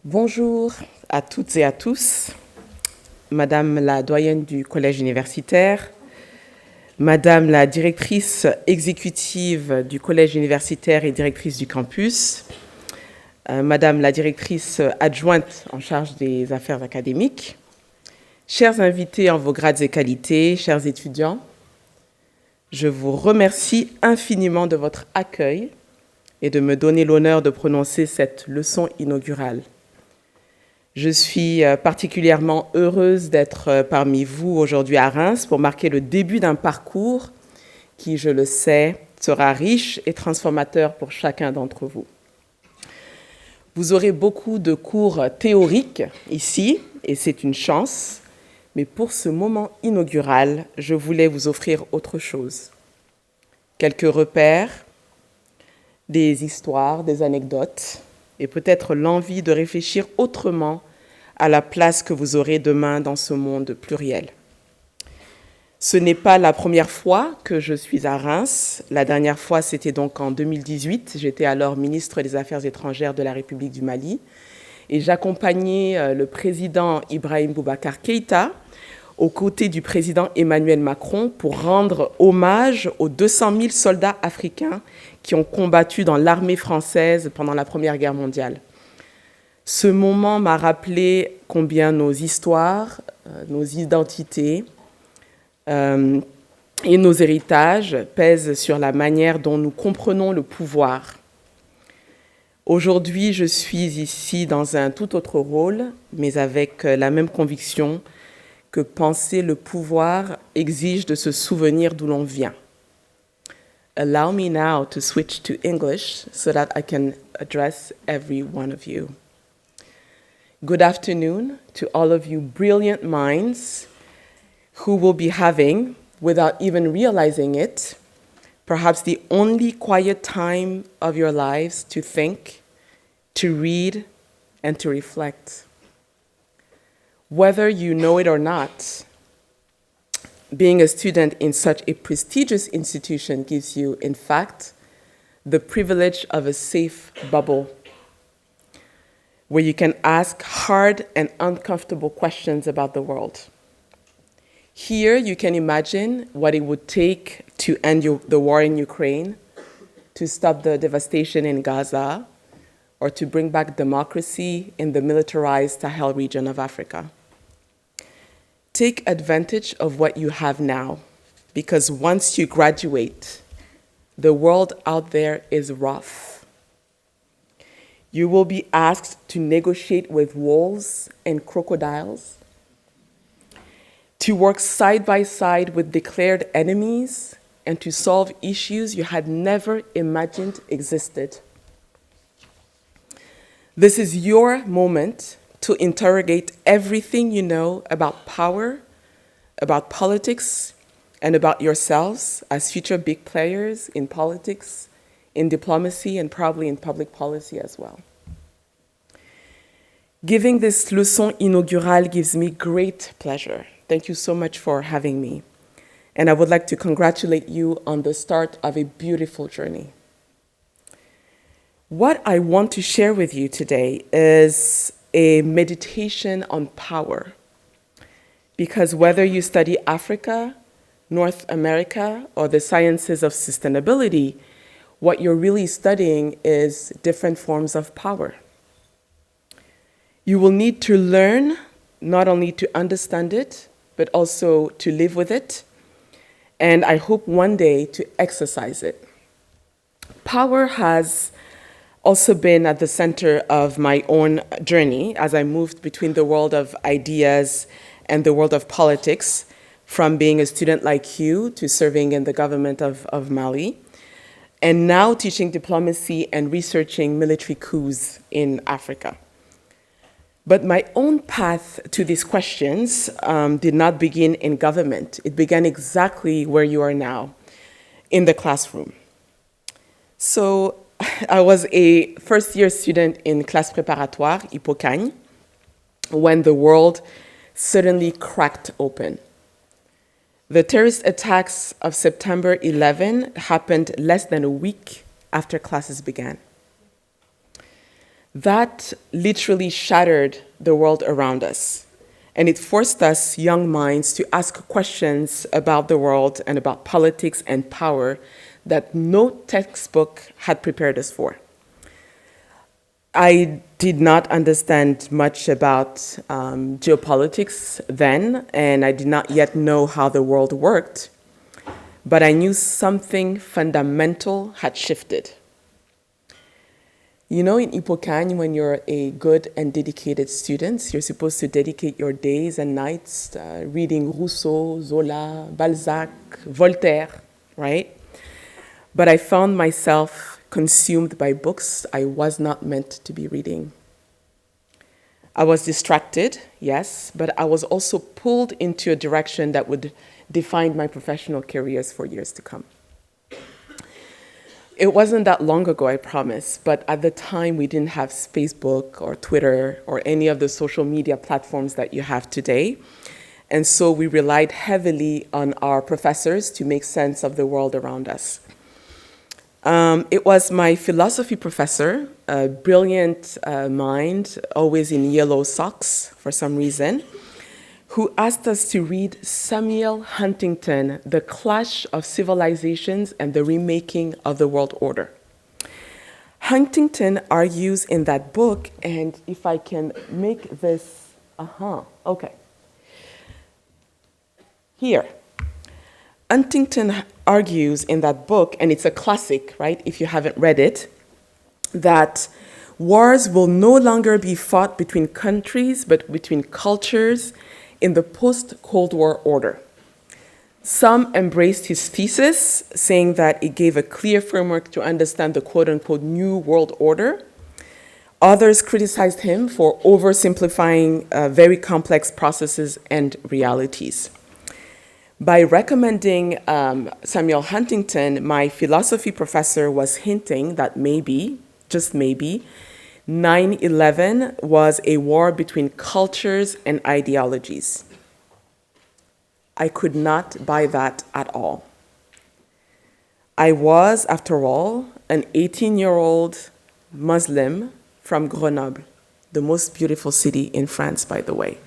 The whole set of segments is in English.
Bonjour à toutes et à tous, Madame la doyenne du collège universitaire, Madame la directrice exécutive du collège universitaire et directrice du campus, Madame la directrice adjointe en charge des affaires académiques, chers invités en vos grades et qualités, chers étudiants, je vous remercie infiniment de votre accueil et de me donner l'honneur de prononcer cette leçon inaugurale. Je suis particulièrement heureuse d'être parmi vous aujourd'hui à Reims pour marquer le début d'un parcours qui, je le sais, sera riche et transformateur pour chacun d'entre vous. Vous aurez beaucoup de cours théoriques ici, et c'est une chance, mais pour ce moment inaugural, je voulais vous offrir autre chose. Quelques repères, des histoires, des anecdotes, et peut-être l'envie de réfléchir autrement à la place que vous aurez demain dans ce monde pluriel. Ce n'est pas la première fois que je suis à Reims. La dernière fois, c'était donc en 2018. J'étais alors ministre des Affaires étrangères de la République du Mali et j'accompagnais le président Ibrahim Boubacar Keïta aux côtés du président Emmanuel Macron pour rendre hommage aux 200 000 soldats africains qui ont combattu dans l'armée française pendant la Première Guerre mondiale. Ce moment m'a rappelé combien nos histoires, nos identités et nos héritages pèsent sur la manière dont nous comprenons le pouvoir. Aujourd'hui, je suis ici dans un tout autre rôle, mais avec la même conviction que penser le pouvoir exige de se souvenir d'où l'on vient. Allow me now to switch to English so that I can address every one of you. Good afternoon to all of you brilliant minds who will be having, without even realizing it, perhaps the only quiet time of your lives to think, to read, and to reflect. Whether you know it or not, being a student in such a prestigious institution gives you, in fact, the privilege of a safe bubble where you can ask hard and uncomfortable questions about the world. Here, you can imagine what it would take to end the war in Ukraine, to stop the devastation in Gaza, or to bring back democracy in the militarized Sahel region of Africa. Take advantage of what you have now, because once you graduate, the world out there is rough. You will be asked to negotiate with wolves and crocodiles, to work side by side with declared enemies, and to solve issues you had never imagined existed. This is your moment to interrogate everything you know about power, about politics, and about yourselves as future big players in politics, in diplomacy, and probably in public policy as well. Giving this leçon inaugurale gives me great pleasure. Thank you so much for having me. And I would like to congratulate you on the start of a beautiful journey. What I want to share with you today is a meditation on power. Because whether you study Africa, North America, or the sciences of sustainability, what you're really studying is different forms of power. You will need to learn not only to understand it, but also to live with it, and I hope one day to exercise it. Power has also been at the center of my own journey as I moved between the world of ideas and the world of politics, from being a student like you to serving in the government of Mali, and now teaching diplomacy and researching military coups in Africa. But my own path to these questions did not begin in government. It began exactly where you are now, in the classroom. So I was a first-year student in classe préparatoire, Hippocagne, when the world suddenly cracked open. The terrorist attacks of September 11 happened less than a week after classes began. That literally shattered the world around us. And it forced us, young minds, to ask questions about the world and about politics and power that no textbook had prepared us for. I did not understand much about geopolitics then, and I did not yet know how the world worked, but I knew something fundamental had shifted. You know, in Hippocagne, when you're a good and dedicated student, you're supposed to dedicate your days and nights reading Rousseau, Zola, Balzac, Voltaire, right? But I found myself consumed by books I was not meant to be reading. I was distracted, yes, but I was also pulled into a direction that would define my professional careers for years to come. It wasn't that long ago, I promise, but at the time we didn't have Facebook or Twitter or any of the social media platforms that you have today. And so we relied heavily on our professors to make sense of the world around us. It was my philosophy professor, a brilliant mind, always in yellow socks for some reason, who asked us to read Samuel Huntington, The Clash of Civilizations and the Remaking of the World Order. Huntington argues in that book, and if I can make this, okay. Here. Huntington argues in that book, and it's a classic, right, if you haven't read it, that wars will no longer be fought between countries, but between cultures in the post-Cold War order. Some embraced his thesis, saying that it gave a clear framework to understand the quote-unquote new world order. Others criticized him for oversimplifying very complex processes and realities. By recommending Samuel Huntington, my philosophy professor was hinting that maybe, just maybe, 9/11 was a war between cultures and ideologies. I could not buy that at all. I was, after all, an 18-year-old Muslim from Grenoble, the most beautiful city in France, by the way.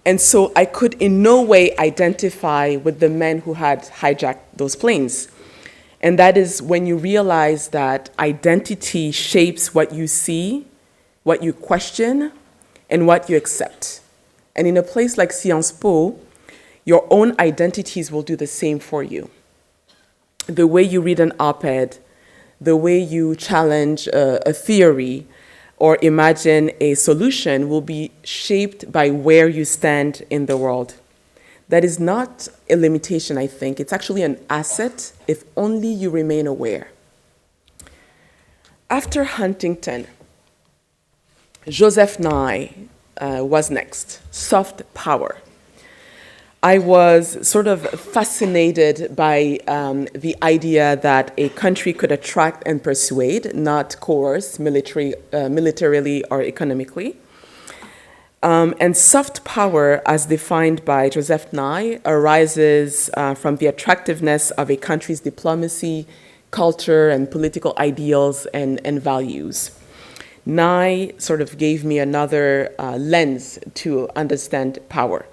And so I could in no way identify with the men who had hijacked those planes. And that is when you realize that identity shapes what you see, what you question, and what you accept. And in a place like Sciences Po, your own identities will do the same for you. The way you read an op-ed, the way you challenge a theory, or imagine a solution will be shaped by where you stand in the world. That is not a limitation, I think. It's actually an asset if only you remain aware. After Huntington, Joseph Nye was next, soft power. I was sort of fascinated by the idea that a country could attract and persuade, not coerce militarily or economically. And soft power, as defined by Joseph Nye, arises from the attractiveness of a country's diplomacy, culture, and political ideals and values. Nye sort of gave me another lens to understand power.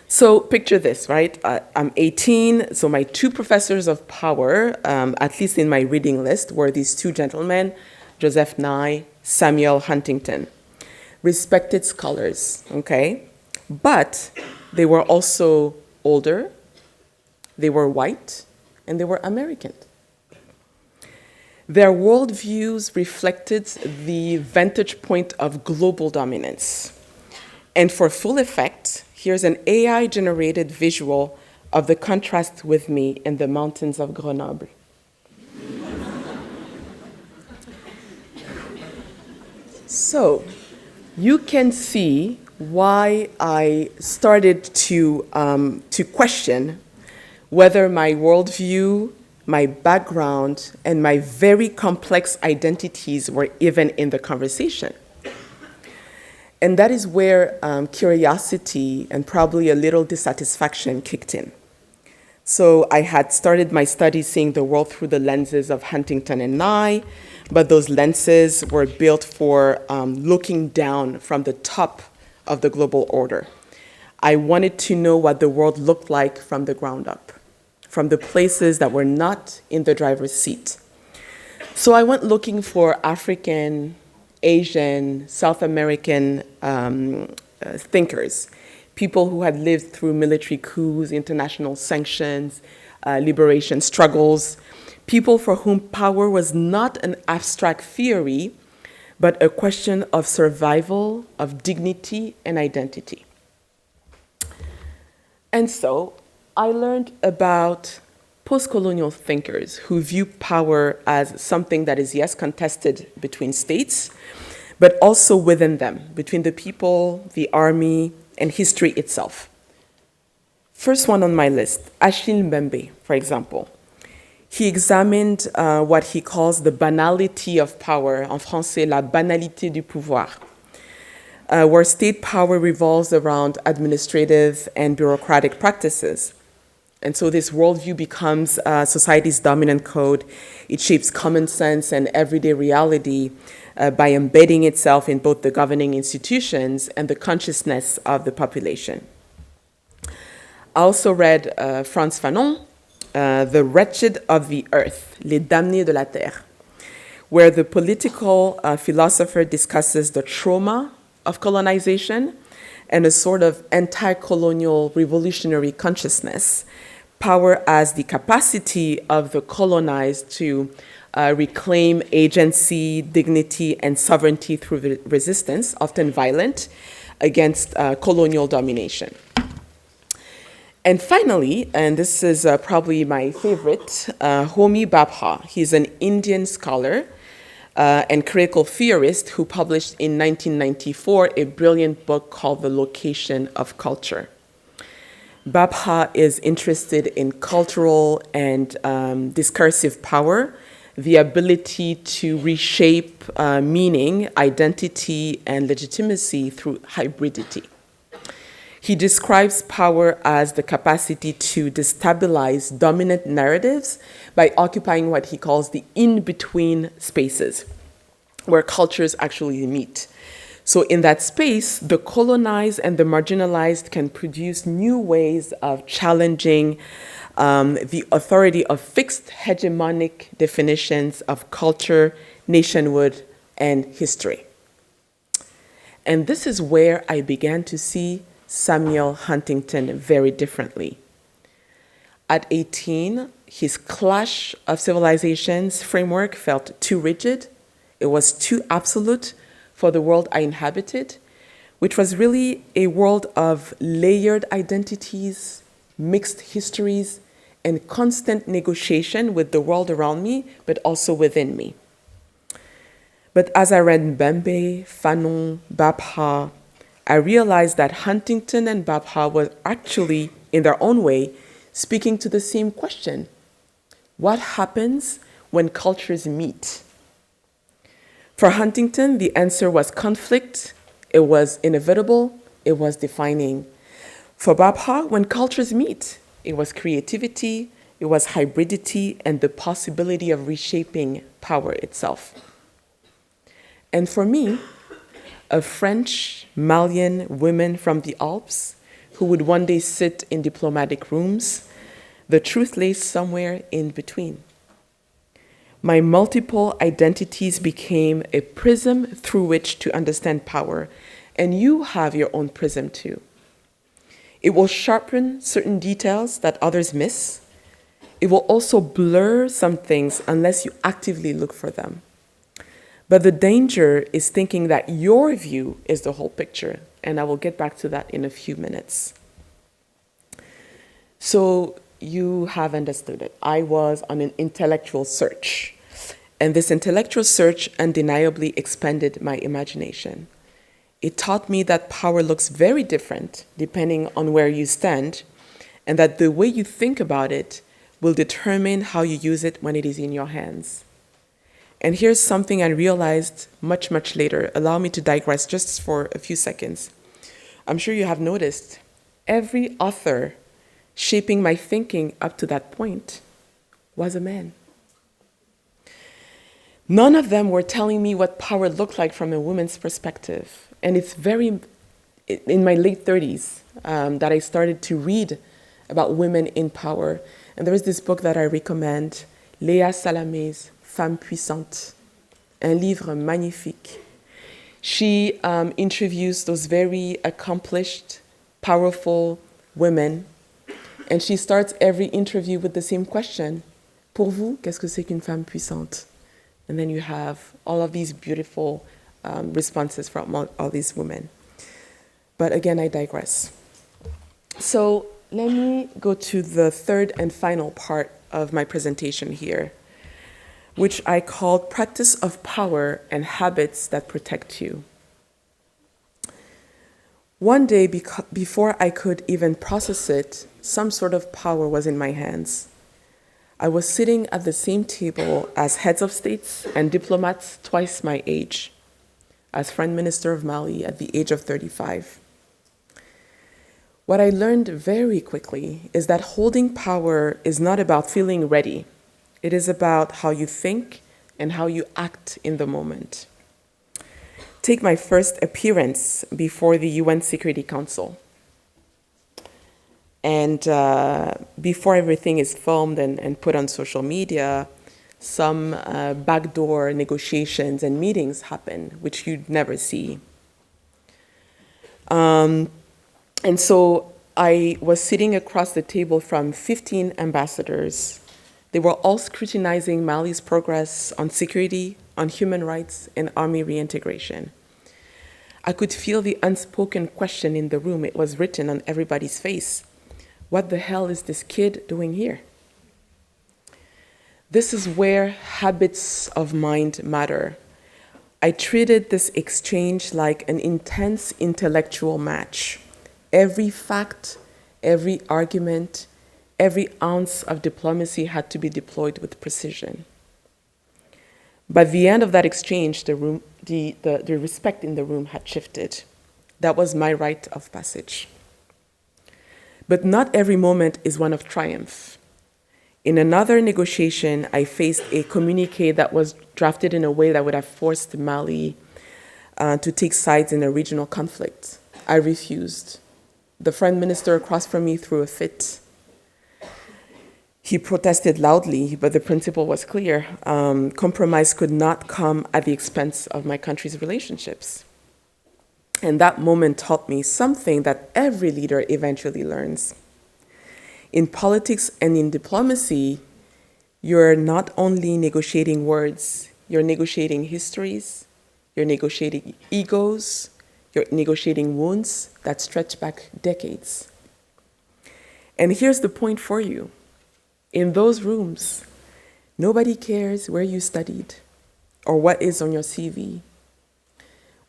So picture this, right? I'm 18, so my two professors of power, at least in my reading list, were these two gentlemen, Joseph Nye, Samuel Huntington. Respected scholars, okay? But they were also older, they were white, and they were American. Their worldviews reflected the vantage point of global dominance. And for full effect, here's an AI-generated visual of the contrast with me in the mountains of Grenoble. So, you can see why I started to question whether my worldview, my background, and my very complex identities were even in the conversation. And that is where curiosity and probably a little dissatisfaction kicked in. So I had started my studies seeing the world through the lenses of Huntington and Nye, but those lenses were built for looking down from the top of the global order. I wanted to know what the world looked like from the ground up, from the places that were not in the driver's seat. So I went looking for African, Asian, South American thinkers, people who had lived through military coups, international sanctions, liberation struggles, people for whom power was not an abstract theory, but a question of survival, of dignity, and identity. And so I learned about postcolonial thinkers who view power as something that is, yes, contested between states, but also within them, between the people, the army, and history itself. First one on my list, Achille Mbembe, for example. He examined what he calls the banality of power, en français, la banalité du pouvoir, where state power revolves around administrative and bureaucratic practices. And so this worldview becomes society's dominant code. It shapes common sense and everyday reality by embedding itself in both the governing institutions and the consciousness of the population. I also read Frantz Fanon, The Wretched of the Earth, Les Damnés de la Terre, where the political philosopher discusses the trauma of colonization and a sort of anti-colonial revolutionary consciousness, power as the capacity of the colonized to reclaim agency, dignity, and sovereignty through resistance, often violent, against colonial domination. And finally, and this is probably my favorite, Homi Bhabha. He's an Indian scholar and critical theorist who published in 1994 a brilliant book called The Location of Culture. Bhabha is interested in cultural and discursive power, the ability to reshape meaning, identity, and legitimacy through hybridity. He describes power as the capacity to destabilize dominant narratives by occupying what he calls the in-between spaces, where cultures actually meet. So in that space, the colonized and the marginalized can produce new ways of challenging the authority of fixed hegemonic definitions of culture, nationhood, and history. And this is where I began to see Samuel Huntington very differently. At 18, his Clash of Civilizations framework felt too rigid. It was too absolute for the world I inhabited, which was really a world of layered identities, mixed histories, and constant negotiation with the world around me, but also within me. But as I read Mbembe, Fanon, Bhabha, I realized that Huntington and Bhabha were actually, in their own way, speaking to the same question. What happens when cultures meet? For Huntington, the answer was conflict, it was inevitable, it was defining. For Bhabha, when cultures meet, it was creativity, it was hybridity, and the possibility of reshaping power itself. And for me, a French Malian woman from the Alps who would one day sit in diplomatic rooms, the truth lay somewhere in between. My multiple identities became a prism through which to understand power, and you have your own prism too. It will sharpen certain details that others miss. It will also blur some things unless you actively look for them. But the danger is thinking that your view is the whole picture, and I will get back to that in a few minutes. So you have understood it. I was on an intellectual search, and this intellectual search undeniably expanded my imagination. It taught me that power looks very different depending on where you stand, and that the way you think about it will determine how you use it when it is in your hands. And here's something I realized much, much later. Allow me to digress just for a few seconds. I'm sure you have noticed every author shaping my thinking up to that point, was a man. None of them were telling me what power looked like from a woman's perspective. And it's in my late 30s that I started to read about women in power. And there is this book that I recommend, Léa Salamé's Femme Puissante, un livre magnifique. She interviews those very accomplished, powerful women, and she starts every interview with the same question. Pour vous, qu'est-ce que c'est qu'une femme puissante? And then you have all of these beautiful responses from all these women. But again, I digress. So let me go to the third and final part of my presentation here, which I called Practice of Power and Habits that Protect You. One day, before I could even process it, some sort of power was in my hands. I was sitting at the same table as heads of states and diplomats twice my age, as Foreign Minister of Mali at the age of 35. What I learned very quickly is that holding power is not about feeling ready. It is about how you think and how you act in the moment. Take my first appearance before the UN Security Council. And before everything is filmed and put on social media, some backdoor negotiations and meetings happen, which you'd never see. And so I was sitting across the table from 15 ambassadors. They were all scrutinizing Mali's progress on security, on human rights, and army reintegration. I could feel the unspoken question in the room. It was written on everybody's face. What the hell is this kid doing here? This is where habits of mind matter. I treated this exchange like an intense intellectual match. Every fact, every argument, every ounce of diplomacy had to be deployed with precision. By the end of that exchange, the respect in the room had shifted. That was my rite of passage. But not every moment is one of triumph. In another negotiation, I faced a communique that was drafted in a way that would have forced Mali to take sides in a regional conflict. I refused. The Foreign Minister across from me threw a fit. He protested loudly, but the principle was clear. Compromise could not come at the expense of my country's relationships. And that moment taught me something that every leader eventually learns. In politics and in diplomacy, you're not only negotiating words, you're negotiating histories, you're negotiating egos, you're negotiating wounds that stretch back decades. And here's the point for you. In those rooms, nobody cares where you studied or what is on your CV.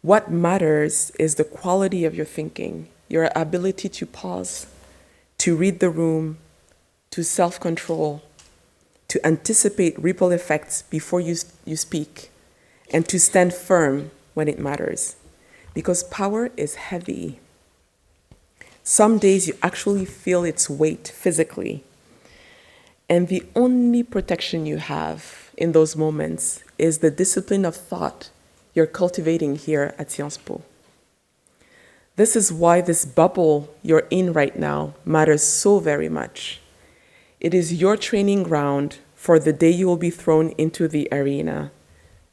What matters is the quality of your thinking, your ability to pause, to read the room, to self-control, to anticipate ripple effects before you speak, and to stand firm when it matters. Because power is heavy. Some days you actually feel its weight physically. And the only protection you have in those moments is the discipline of thought you're cultivating here at Sciences Po. This is why this bubble you're in right now matters so very much. It is your training ground for the day you will be thrown into the arena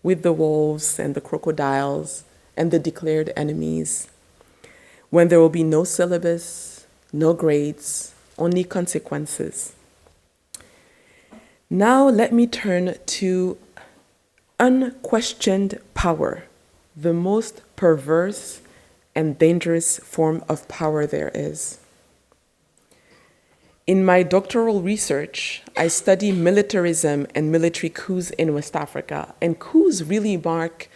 with the wolves and the crocodiles and the declared enemies, when there will be no syllabus, no grades, only consequences. Now let me turn to unquestioned power, the most perverse and dangerous form of power there is. In my doctoral research, I study militarism and military coups in West Africa. And coups really mark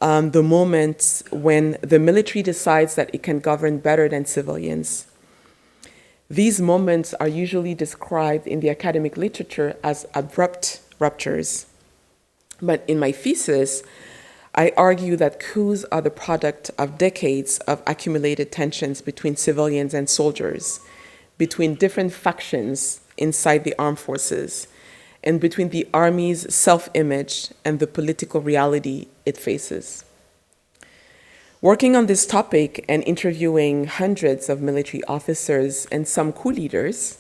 the moments when the military decides that it can govern better than civilians. These moments are usually described in the academic literature as abrupt ruptures. But in my thesis, I argue that coups are the product of decades of accumulated tensions between civilians and soldiers, between different factions inside the armed forces and between the army's self-image and the political reality it faces. Working on this topic and interviewing hundreds of military officers and some coup leaders,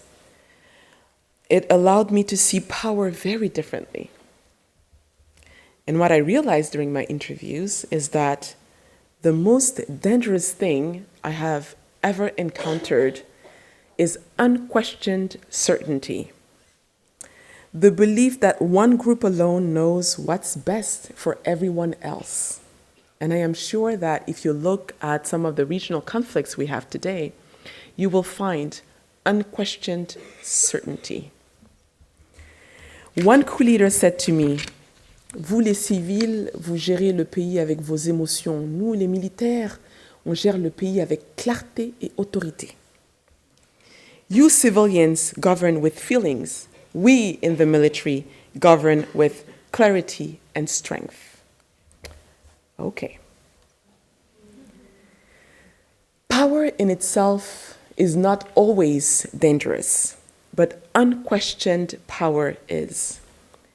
it allowed me to see power very differently. And what I realized during my interviews is that the most dangerous thing I have ever encountered is unquestioned certainty. The belief that one group alone knows what's best for everyone else. And I am sure that if you look at some of the regional conflicts we have today, you will find unquestioned certainty. One coup leader said to me, "Vous les civils, vous gérez le pays avec vos émotions. Nous, les militaires, on gère le pays avec clarté et autorité. You civilians govern with feelings. We in the military govern with clarity and strength." Okay. Power in itself is not always dangerous, but unquestioned power is.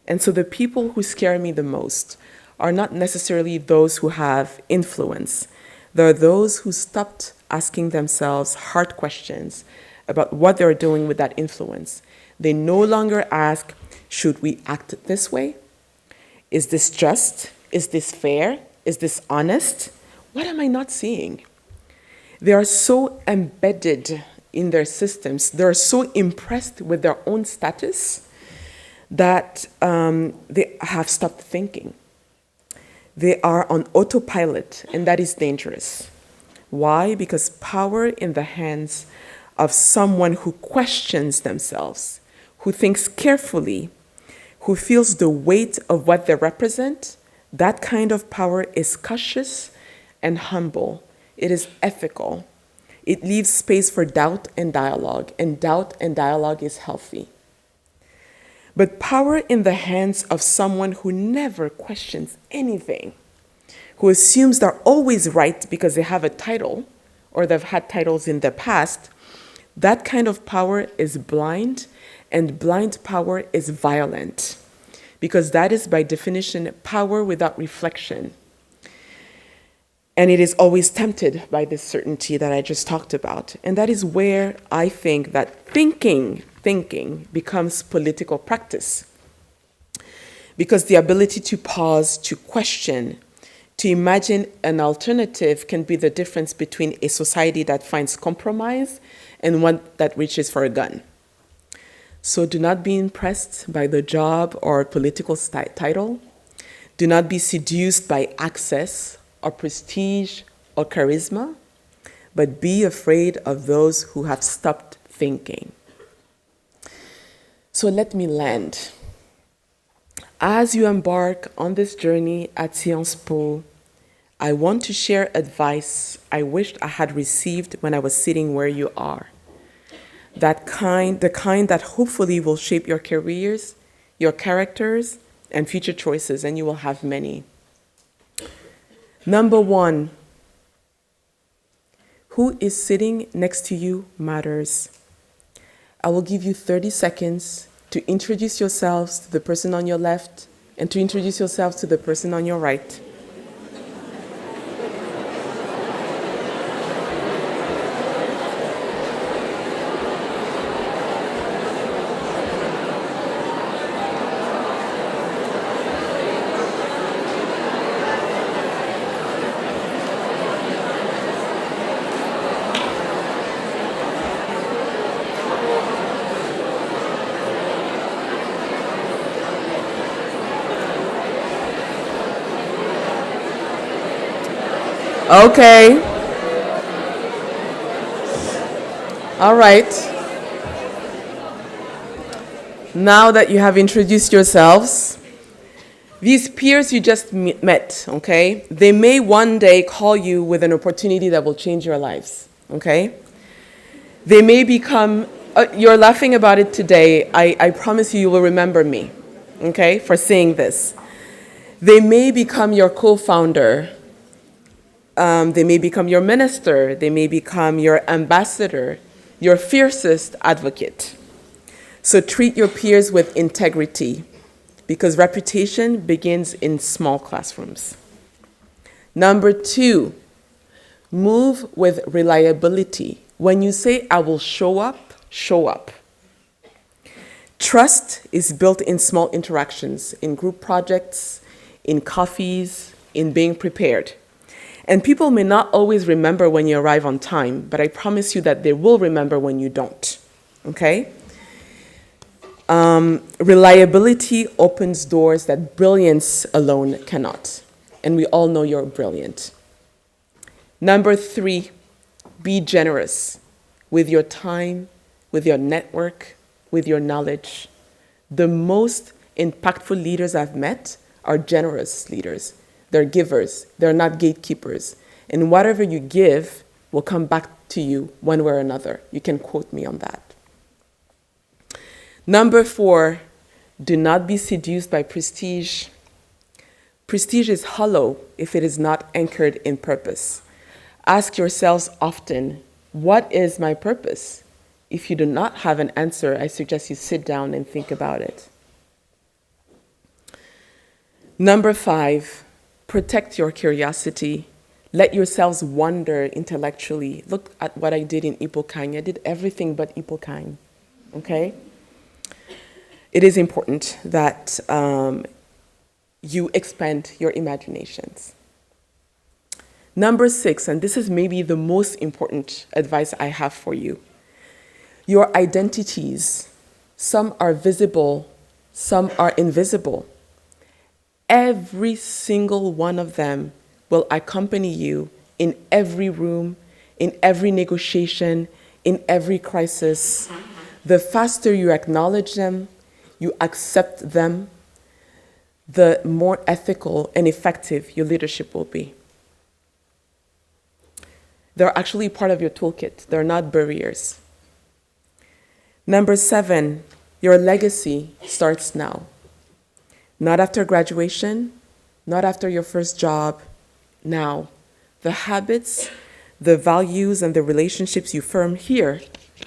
And so the people who scare me the most are not necessarily those who have influence. They're those who stopped asking themselves hard questions about what they're doing with that influence. They no longer ask, should we act this way? Is this just? Is this fair? Is this honest? What am I not seeing? They are so embedded in their systems. They're so impressed with their own status that they have stopped thinking. They are on autopilot, and that is dangerous. Why? Because power in the hands of someone who questions themselves, who thinks carefully, who feels the weight of what they represent, that kind of power is cautious and humble. It is ethical. It leaves space for doubt and dialogue is healthy. But power in the hands of someone who never questions anything, who assumes they're always right because they have a title or they've had titles in the past, that kind of power is blind, and blind power is violent, because that is by definition power without reflection. And it is always tempted by this certainty that I just talked about. And that is where I think that thinking becomes political practice. Because the ability to pause, to question, to imagine an alternative can be the difference between a society that finds compromise and one that reaches for a gun. So do not be impressed by the job or political title. Do not be seduced by access or prestige or charisma, but be afraid of those who have stopped thinking. So let me land. As you embark on this journey at Sciences Po, I want to share advice I wished I had received when I was sitting where you are. The kind that hopefully will shape your careers, your characters, and future choices, and you will have many. Number one, who is sitting next to you matters. I will give you 30 seconds to introduce yourselves to the person on your left and to introduce yourselves to the person on your right. Okay. All right. Now that you have introduced yourselves, these peers you just met, okay, they may one day call you with an opportunity that will change your lives, okay? They may become, you're laughing about it today, I promise you will remember me, okay, for saying this. They may become your co-founder. They may become your minister. They may become your ambassador, your fiercest advocate. So treat your peers with integrity, because reputation begins in small classrooms. Number 2, move with reliability. When you say, I will show up, show up. Trust is built in small interactions, in group projects, in coffees, in being prepared. And people may not always remember when you arrive on time, but I promise you that they will remember when you don't, okay? Reliability opens doors that brilliance alone cannot. And we all know you're brilliant. Number 3, be generous with your time, with your network, with your knowledge. The most impactful leaders I've met are generous leaders. They're givers. They're not gatekeepers. And whatever you give will come back to you one way or another. You can quote me on that. Number 4, do not be seduced by prestige. Prestige is hollow if it is not anchored in purpose. Ask yourselves often, what is my purpose? If you do not have an answer, I suggest you sit down and think about it. Number 5, protect your curiosity. Let yourselves wonder intellectually. Look at what I did in Ipokang. I did everything but Ipokang, okay? It is important that you expand your imaginations. Number 6, and this is maybe the most important advice I have for you. Your identities, some are visible, some are invisible. Every single one of them will accompany you in every room, in every negotiation, in every crisis. The faster you acknowledge them, you accept them, the more ethical and effective your leadership will be. They're actually part of your toolkit. They're not barriers. Number 7, your legacy starts now. Not after graduation, not after your first job, now. The habits, the values, and the relationships you form here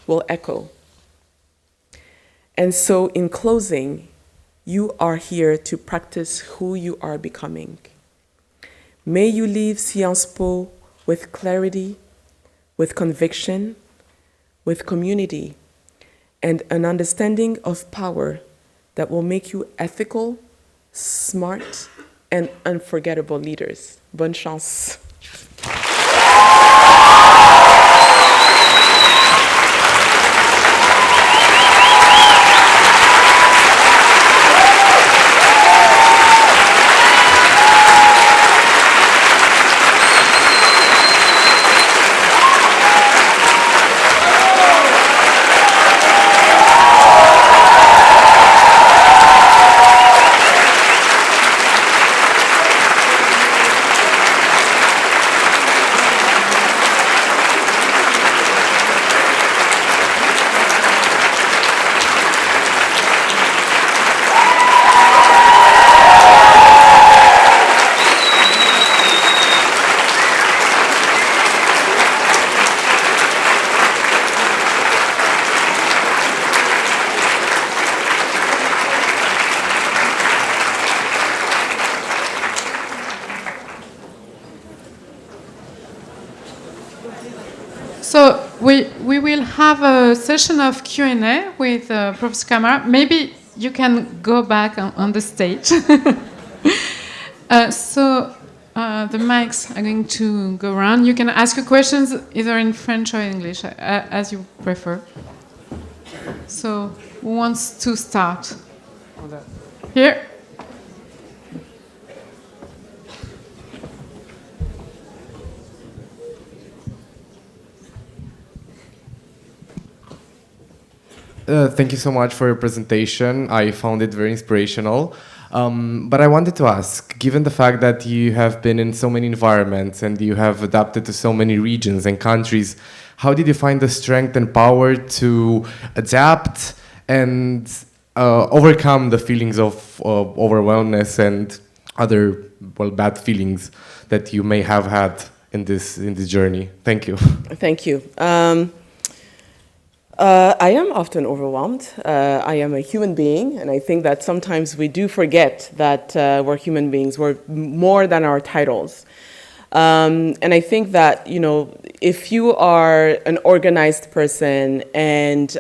will echo. And so in closing, you are here to practice who you are becoming. May you leave Sciences Po with clarity, with conviction, with community, and an understanding of power that will make you ethical, smart, and unforgettable leaders. Bonne chance. So we will have a session of Q&A with Professor Camara. Maybe you can go back on the stage. The mics are going to go around. You can ask your questions either in French or English, as you prefer. So who wants to start? Here. Thank you so much for your presentation. I found it very inspirational. But I wanted to ask, given the fact that you have been in so many environments and you have adapted to so many regions and countries, how did you find the strength and power to adapt and overcome the feelings of overwhelmness and other bad feelings that you may have had in this journey? Thank you. Thank you. I am often overwhelmed. I am a human being, and I think that sometimes we do forget that we're human beings. We're more than our titles. And I think that, you know, if you are an organized person and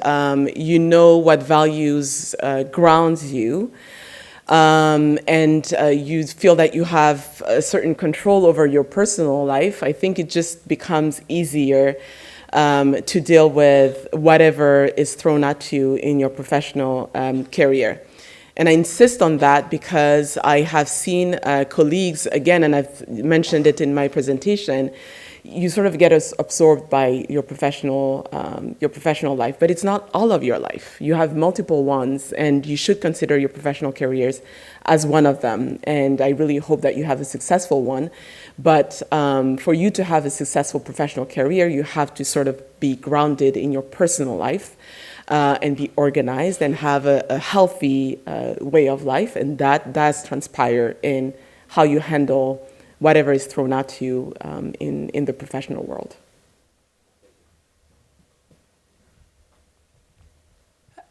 you know what values grounds you, and you feel that you have a certain control over your personal life, I think it just becomes easier to deal with whatever is thrown at you in your professional career. And I insist on that because I have seen colleagues, again, and I've mentioned it in my presentation, you sort of get absorbed by your professional life, but it's not all of your life. You have multiple ones, and you should consider your professional careers as one of them. And I really hope that you have a successful one. But for you to have a successful professional career, you have to sort of be grounded in your personal life and be organized and have a healthy way of life. And that does transpire in how you handle whatever is thrown at you in the professional world.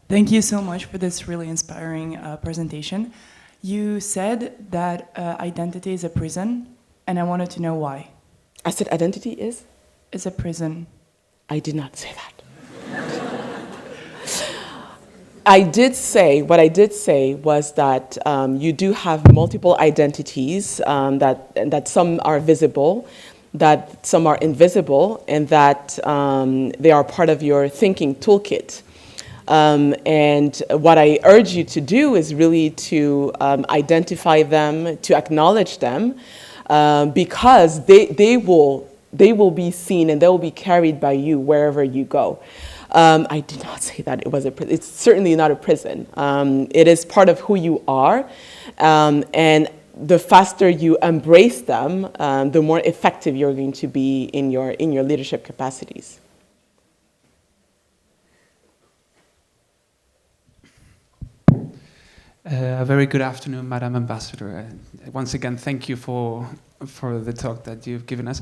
Thank you so much for this really inspiring presentation. You said that identity is a prison, and I wanted to know why. I said identity is? Is a prison. I did not say that. I did say, what I did say was that you do have multiple identities, that some are visible, that some are invisible, and that they are part of your thinking toolkit. And what I urge you to do is really to identify them, to acknowledge them, because they will be seen and they will be carried by you wherever you go. I did not say that it was a prison. It's certainly not a prison. It is part of who you are, and the faster you embrace them, the more effective you're going to be in your leadership capacities. A very good afternoon, Madam Ambassador. Once again, thank you for the talk that you've given us.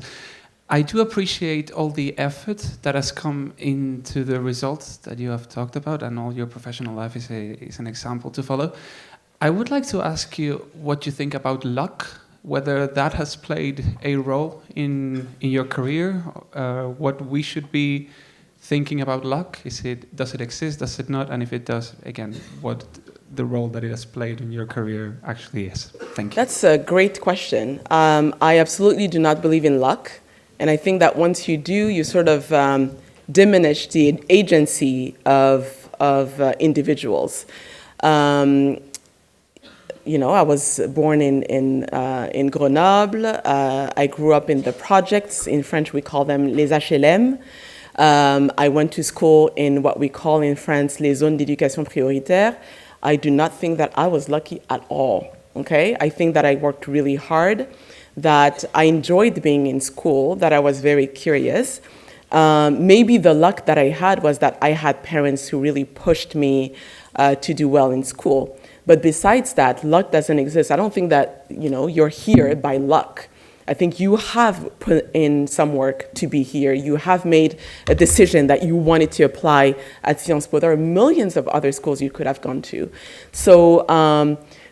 I do appreciate all the effort that has come into the results that you have talked about, and all your professional life is an example to follow. I would like to ask you what you think about luck, whether that has played a role in your career, what we should be thinking about luck. Does it exist, does it not? And if it does, again, what the role that it has played in your career actually is. Thank you. That's a great question. I absolutely do not believe in luck. And I think that once you do, you sort of diminish the agency of individuals. You know, I was born in Grenoble. I grew up in the projects. In French, we call them les HLM. I went to school in what we call in France les zones d'éducation prioritaire. I do not think that I was lucky at all, okay? I think that I worked really hard, that I enjoyed being in school, that I was very curious. Maybe the luck that I had was that I had parents who really pushed me to do well in school. But besides that, luck doesn't exist. I don't think that, you know, you're here by luck. I think you have put in some work to be here. You have made a decision that you wanted to apply at Sciences Po. There are millions of other schools you could have gone to. So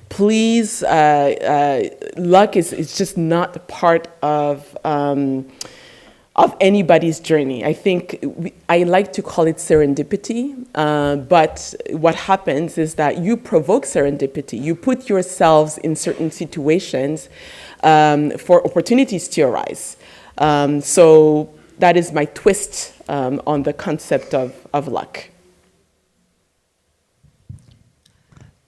please, luck is just not part of anybody's journey. I think I like to call it serendipity, but what happens is that you provoke serendipity. You put yourselves in certain situations for opportunities to arise. So that is my twist on the concept of luck.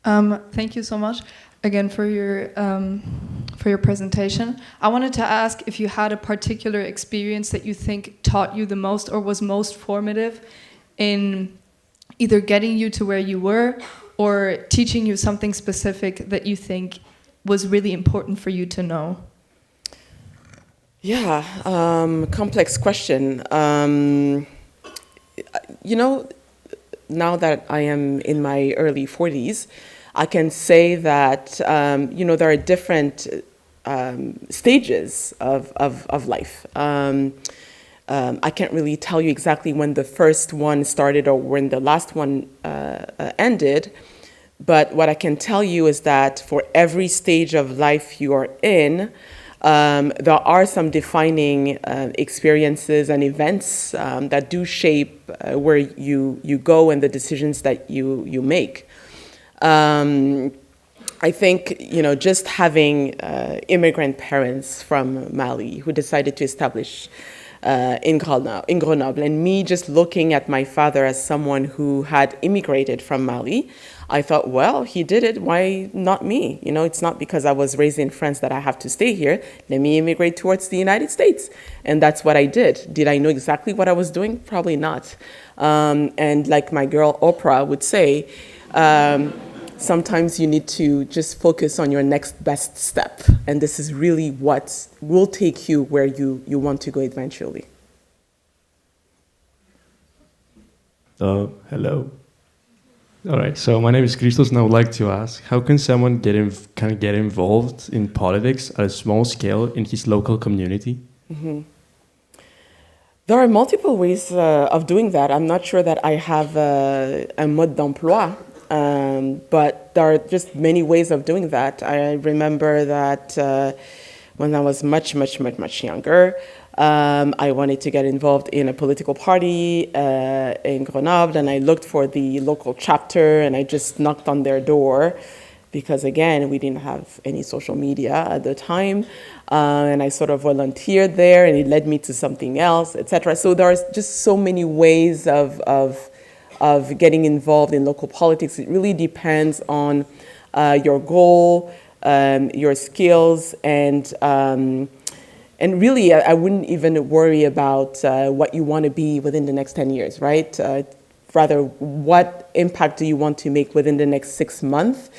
Thank you so much again for your presentation. I wanted to ask if you had a particular experience that you think taught you the most or was most formative in either getting you to where you were or teaching you something specific that you think was really important for you to know. Yeah, complex question. You know, now that I am in my early 40s, I can say that, you know, there are different stages of life. I can't really tell you exactly when the first one started or when the last one ended, but what I can tell you is that for every stage of life you are in, there are some defining experiences and events that do shape where you go and the decisions that you make. I think, just having immigrant parents from Mali who decided to establish in Grenoble, and me just looking at my father as someone who had immigrated from Mali, I thought, well, he did it, why not me? It's not because I was raised in France that I have to stay here. Let me immigrate towards the United States. And that's what I did. Did I know exactly what I was doing? Probably not. And like my girl Oprah would say, sometimes you need to just focus on your next best step. And this is really what will take you where you want to go eventually. Hello. All right, so my name is Christos, and I would like to ask, how can someone get involved in politics at a small scale in his local community? Mm-hmm. There are multiple ways of doing that. I'm not sure that I have a mode d'emploi, but there are just many ways of doing that. I remember that when I was much younger, I wanted to get involved in a political party in Grenoble, and I looked for the local chapter, and I just knocked on their door because, again, we didn't have any social media at the time, and I sort of volunteered there, and it led me to something else, etc. So there are just so many ways of getting involved in local politics. It really depends on your goal, your skills, and really, I wouldn't even worry about what you want to be within the next 10 years, right? Rather, what impact do you want to make within the next 6 months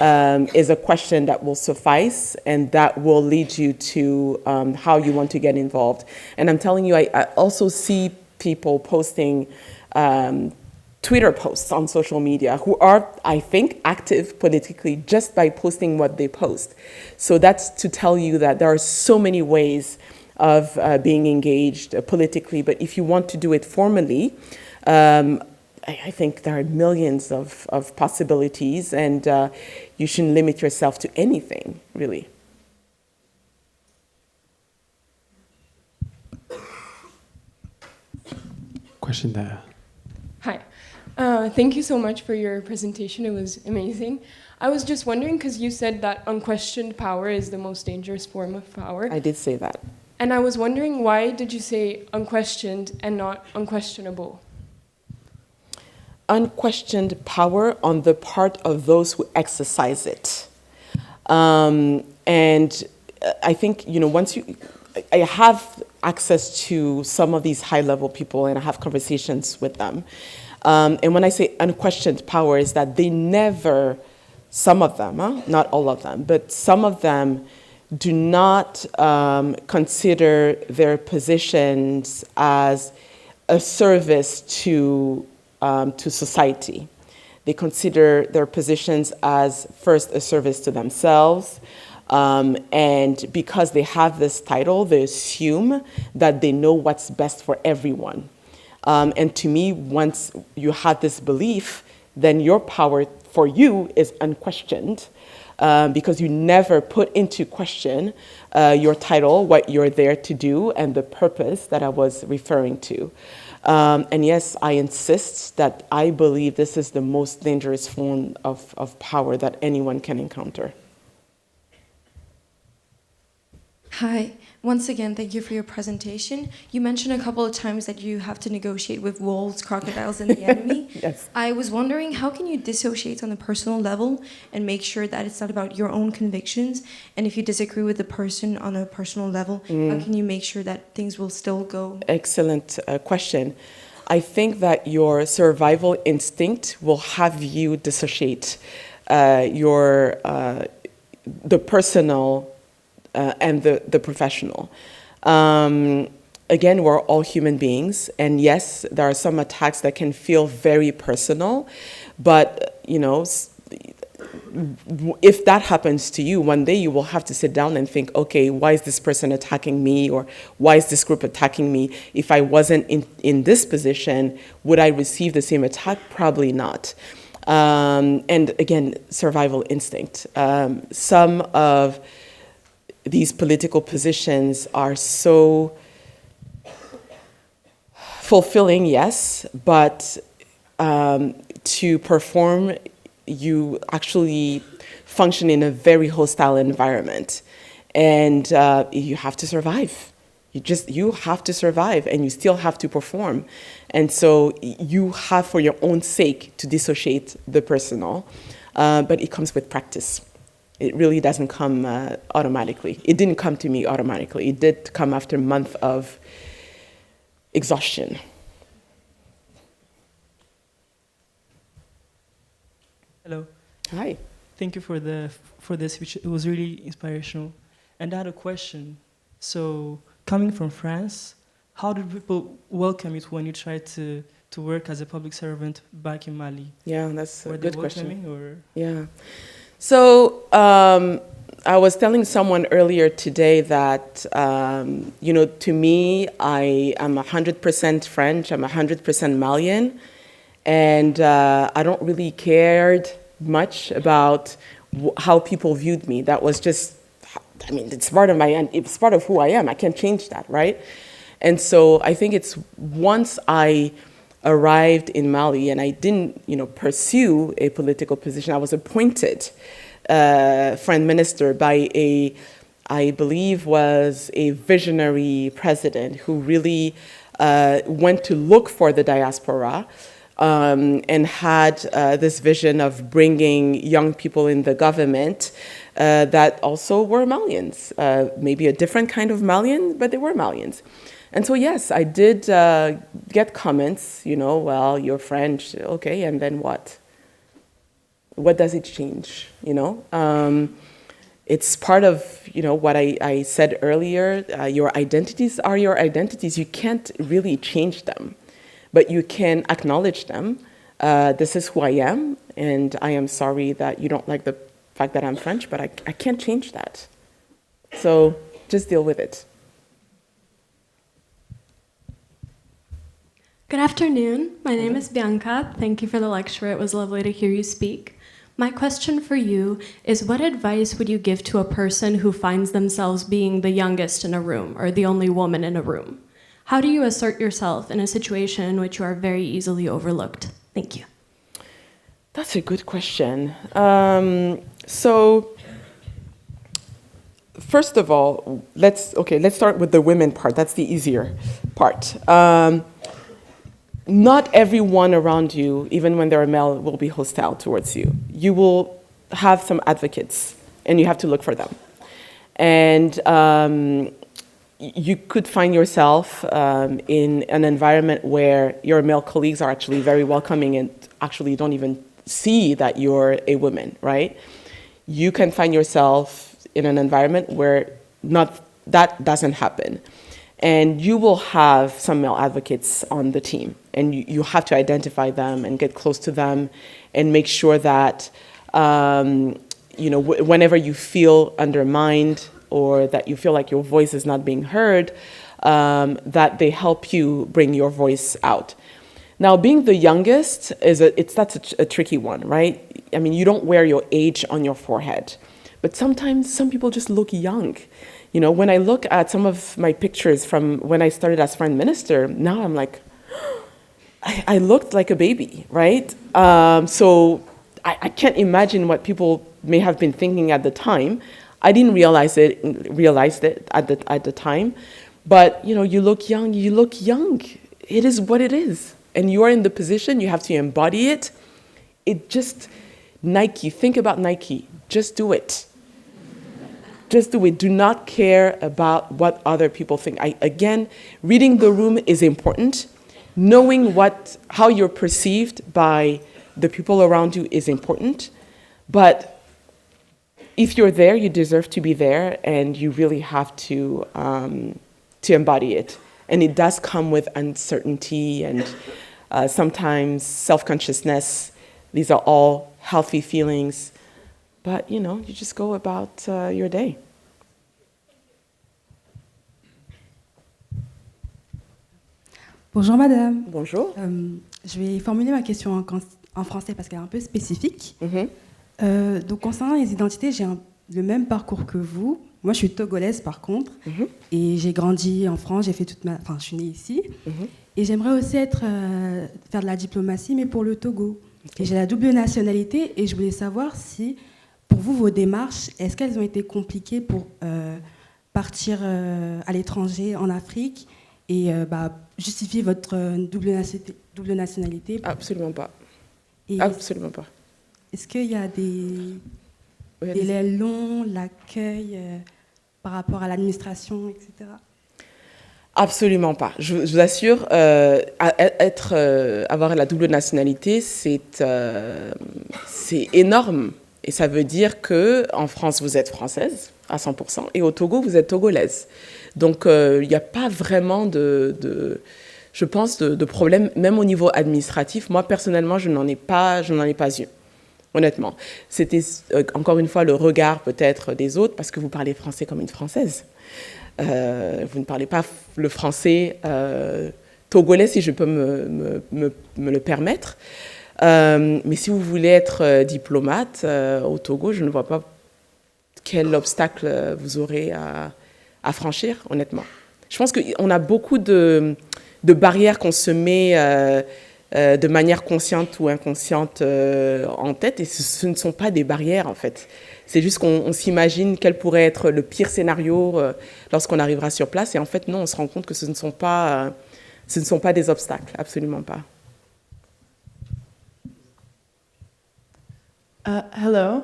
is a question that will suffice, and that will lead you to how you want to get involved. And I'm telling you, I also see people posting Twitter posts on social media who are, I think, active politically just by posting what they post. So that's to tell you that there are so many ways of being engaged politically, but if you want to do it formally, I think there are millions of possibilities, and you shouldn't limit yourself to anything, really. Question there. Hi. Thank you so much for your presentation. It was amazing. I was just wondering, because you said that unquestioned power is the most dangerous form of power. I did say that. And I was wondering, why did you say unquestioned and not unquestionable? Unquestioned power on the part of those who exercise it. And I think, once I have access to some of these high-level people, and I have conversations with them. And when I say unquestioned power, is that they never, some of them, not all of them, but some of them do not consider their positions as a service to society. They consider their positions as first a service to themselves. And because they have this title, they assume that they know what's best for everyone. And to me, once you have this belief, then your power for you is unquestioned, because you never put into question your title, what you're there to do, and the purpose that I was referring to. And yes, I insist that I believe this is the most dangerous form of power that anyone can encounter. Hi. Once again, thank you for your presentation. You mentioned a couple of times that you have to negotiate with wolves, crocodiles, and the enemy. Yes. I was wondering, how can you dissociate on a personal level and make sure that it's not about your own convictions? And if you disagree with the person on a personal level, how can you make sure that things will still go? Excellent question. I think that your survival instinct will have you dissociate the personal and the professional. Again, we're all human beings, and yes, there are some attacks that can feel very personal, but if that happens to you, one day you will have to sit down and think, okay, why is this person attacking me? Or why is this group attacking me? If I wasn't in this position, would I receive the same attack? Probably not. And again, survival instinct. Some of these political positions are so fulfilling, yes, but to perform, you actually function in a very hostile environment, and you have to survive. You have to survive, and you still have to perform. And so you have, for your own sake, to dissociate the personal, but it comes with practice. It really doesn't come automatically. It didn't come to me automatically. It did come after a month of exhaustion. Hello. Hi. Thank you for this, which it was really inspirational. And I had a question. So, coming from France, how did people welcome it when you tried to work as a public servant back in Mali? Yeah, that's a good question. Or? Yeah. So I was telling someone earlier today that, to me, I am 100% French, I'm 100% Malian, and I don't really cared much about how people viewed me. That was just, it's part of who I am. I can't change that, right? And so I think it's once I arrived in Mali and I didn't, pursue a political position. I was appointed foreign minister by I believe was a visionary president who really went to look for the diaspora and had this vision of bringing young people in the government that also were Malians, maybe a different kind of Malian, but they were Malians. And so, yes, I did get comments, well, you're French, okay, and then what? What does it change, It's part of, what I said earlier, your identities are your identities. You can't really change them, but you can acknowledge them. This is who I am, and I am sorry that you don't like the fact that I'm French, but I can't change that. So just deal with it. Good afternoon. My name is Bianca. Thank you for the lecture. It was lovely to hear you speak. My question for you is, what advice would you give to a person who finds themselves being the youngest in a room or the only woman in a room? How do you assert yourself in a situation in which you are very easily overlooked? Thank you. That's a good question. So first of all, let's start with the women part. That's the easier part. Not everyone around you, even when they're a male, will be hostile towards you. You will have some advocates, and you have to look for them. And you could find yourself in an environment where your male colleagues are actually very welcoming and actually don't even see that you're a woman, right? You can find yourself in an environment where that doesn't happen. And you will have some male advocates on the team, and you have to identify them and get close to them and make sure that, whenever you feel undermined or that you feel like your voice is not being heard, that they help you bring your voice out. Now, being the youngest, that's a tricky one, right? I mean, you don't wear your age on your forehead, but sometimes some people just look young. When I look at some of my pictures from when I started as foreign minister, now I'm like, I looked like a baby, right? So I can't imagine what people may have been thinking at the time. I didn't realize it at the time, but you look young. It is what it is, and you are in the position. You have to embody it. Nike. Think about Nike. Just do it. Just do it. Do not care about what other people think. Again, reading the room is important. Knowing how you're perceived by the people around you is important. But if you're there, you deserve to be there, and you really have to embody it. And it does come with uncertainty and sometimes self-consciousness. These are all healthy feelings. but you know, you just go about your day. Bonjour madame. Bonjour. Je vais formuler ma question en français parce qu'elle est un peu spécifique. Donc concernant les identités, j'ai le même parcours que vous. Moi, je suis togolaise par contre, et j'ai grandi en France. J'ai fait enfin, je suis née ici, et j'aimerais aussi faire de la diplomatie, mais pour le Togo. Et j'ai la double nationalité, et je voulais savoir si, pour vous, vos démarches, est-ce qu'elles ont été compliquées pour partir à l'étranger, en Afrique, et justifier votre double nationalité? Absolument pas. Absolument pas. Est-ce qu'il y a des délais longs, l'accueil par rapport à l'administration, etc.? Absolument pas. Je vous assure, avoir la double nationalité, c'est énorme. Et ça veut dire qu'en France, vous êtes française à 100%, et au Togo, vous êtes togolaise. Donc, il n'y a pas vraiment je pense, de problème, même au niveau administratif. Moi, personnellement, je n'en ai pas eu. Honnêtement, c'était encore une fois le regard peut-être des autres, parce que vous parlez français comme une Française. Vous ne parlez pas le français togolais, si je peux me le permettre. Mais si vous voulez être diplomate au Togo, je ne vois pas quel obstacle vous aurez à franchir, honnêtement. Je pense qu'on a beaucoup de barrières qu'on se met de manière consciente ou inconsciente en tête, et ce ne sont pas des barrières en fait. C'est juste qu'on s'imagine quel pourrait être le pire scénario lorsqu'on arrivera sur place, et en fait non, on se rend compte que ce ne sont pas des obstacles, absolument pas. Hello.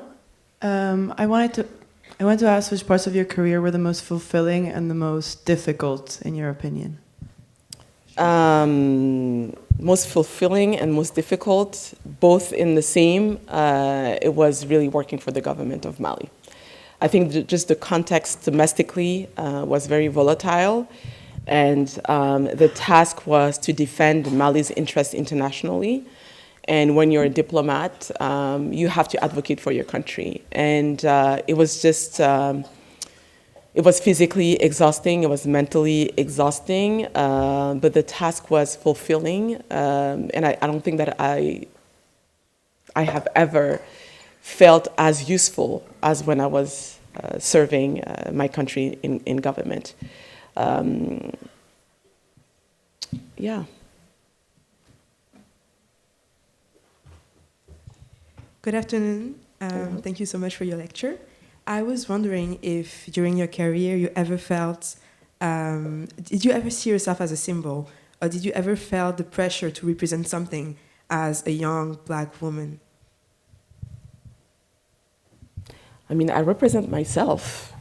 I wanted to ask which parts of your career were the most fulfilling and the most difficult, in your opinion? Most fulfilling and most difficult, both in the same, it was really working for the government of Mali. I think just the context domestically was very volatile, and the task was to defend Mali's interests internationally. And when you're a diplomat, you have to advocate for your country. And it was just, it was physically exhausting, it was mentally exhausting, but the task was fulfilling. And I don't think that I have ever felt as useful as when I was serving my country in government. Yeah. Good afternoon. Thank you so much for your lecture. I was wondering if during your career you ever felt, did you ever see yourself as a symbol, or did you ever feel the pressure to represent something as a young Black woman? I mean, I represent myself,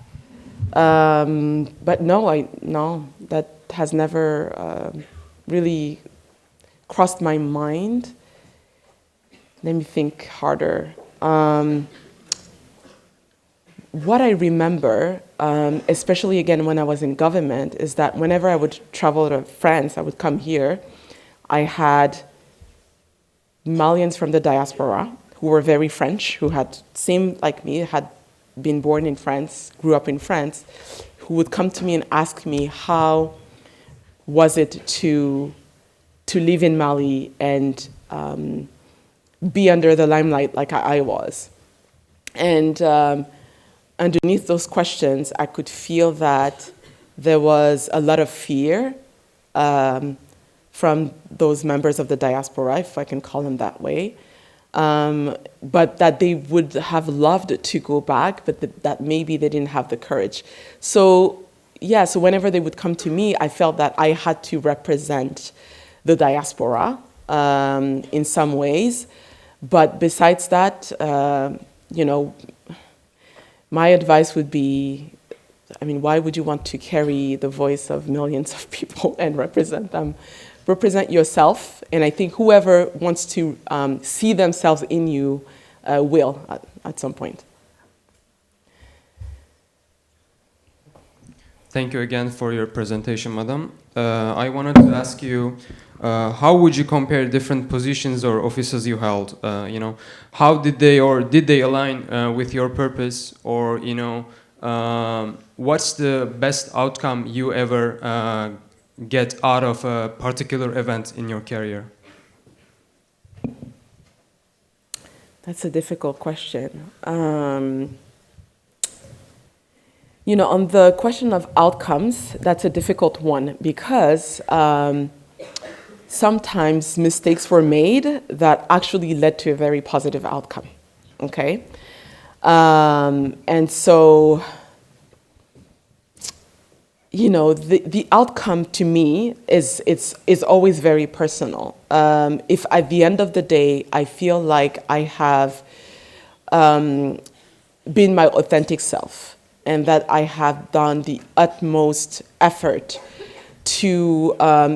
but no, that has never really crossed my mind. Let me think harder. What I remember, especially again when I was in government, is that whenever I would travel to France, I would come here, I had Malians from the diaspora who were very French, who had, same like me, had been born in France, grew up in France, who would come to me and ask me how was it to live in Mali and be under the limelight like I was. And underneath those questions, I could feel that there was a lot of fear from those members of the diaspora, if I can call them that way, but that they would have loved to go back, but that maybe they didn't have the courage. So yeah, so whenever they would come to me, I felt that I had to represent the diaspora in some ways. But besides that, my advice would be, I mean, why would you want to carry the voice of millions of people and represent them? Represent yourself, and I think whoever wants to see themselves in you will at some point. Thank you again for your presentation, madam. I wanted to ask you, how would you compare different positions or offices you held? How did they align with your purpose, or what's the best outcome you ever get out of a particular event in your career? That's a difficult question. On the question of outcomes, that's a difficult one because sometimes mistakes were made that actually led to a very positive outcome. Okay? And so, the outcome to me is always very personal. If at the end of the day, I feel like I have been my authentic self, and that I have done the utmost effort to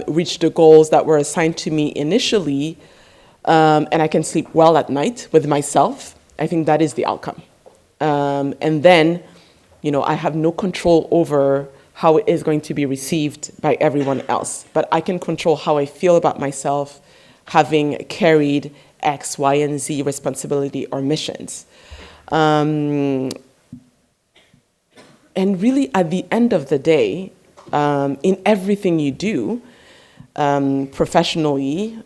reach the goals that were assigned to me initially, and I can sleep well at night with myself, I think that is the outcome. And then, I have no control over how it is going to be received by everyone else, but I can control how I feel about myself having carried X, Y, and Z responsibility or missions. And really, at the end of the day, in everything you do professionally,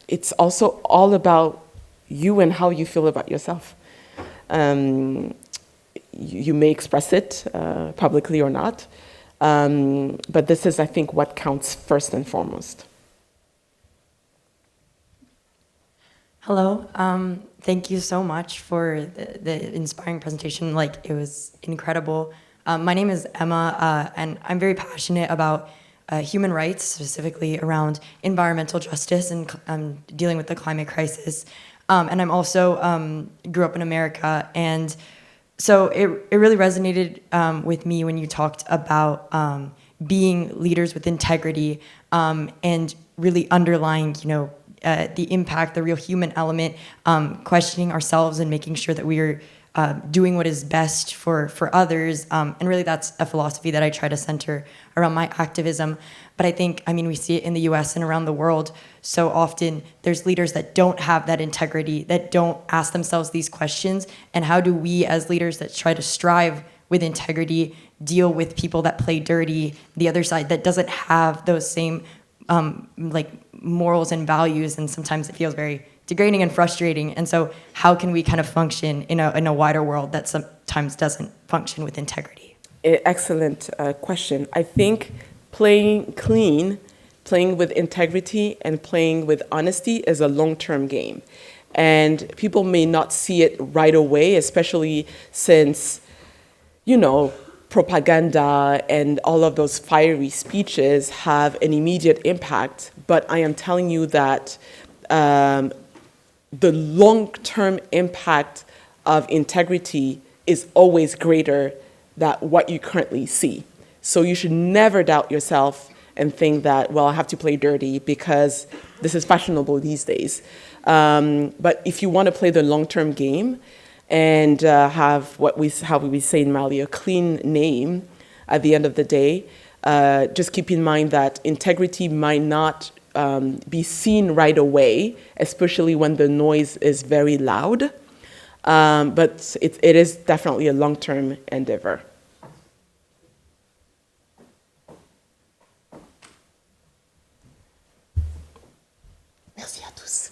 it's also all about you and how you feel about yourself. You may express it publicly or not, but this is, I think, what counts first and foremost. Hello. Thank you so much for the inspiring presentation. It was incredible. My name is Emma, and I'm very passionate about human rights, specifically around environmental justice and dealing with the climate crisis. And I'm also grew up in America, and so it really resonated with me when you talked about being leaders with integrity and really underlying, the impact, the real human element, questioning ourselves and making sure that we are doing what is best for others. And really that's a philosophy that I try to center around my activism. But I think, we see it in the US and around the world. So often there's leaders that don't have that integrity, that don't ask themselves these questions. And how do we as leaders that try to strive with integrity deal with people that play dirty, the other side that doesn't have those same morals and values, and sometimes it feels very degrading and frustrating. And so how can we kind of function in a wider world that sometimes doesn't function with integrity? Excellent question. I think playing clean, playing with integrity, and playing with honesty is a long-term game. And people may not see it right away, especially since, propaganda and all of those fiery speeches have an immediate impact. But I am telling you that the long-term impact of integrity is always greater than what you currently see. So you should never doubt yourself and think that, well, I have to play dirty because this is fashionable these days. But if you want to play the long-term game and have how we say in Mali, a clean name at the end of the day, just keep in mind that integrity might not be seen right away, especially when the noise is very loud. But it is definitely a long-term endeavor. Merci à tous.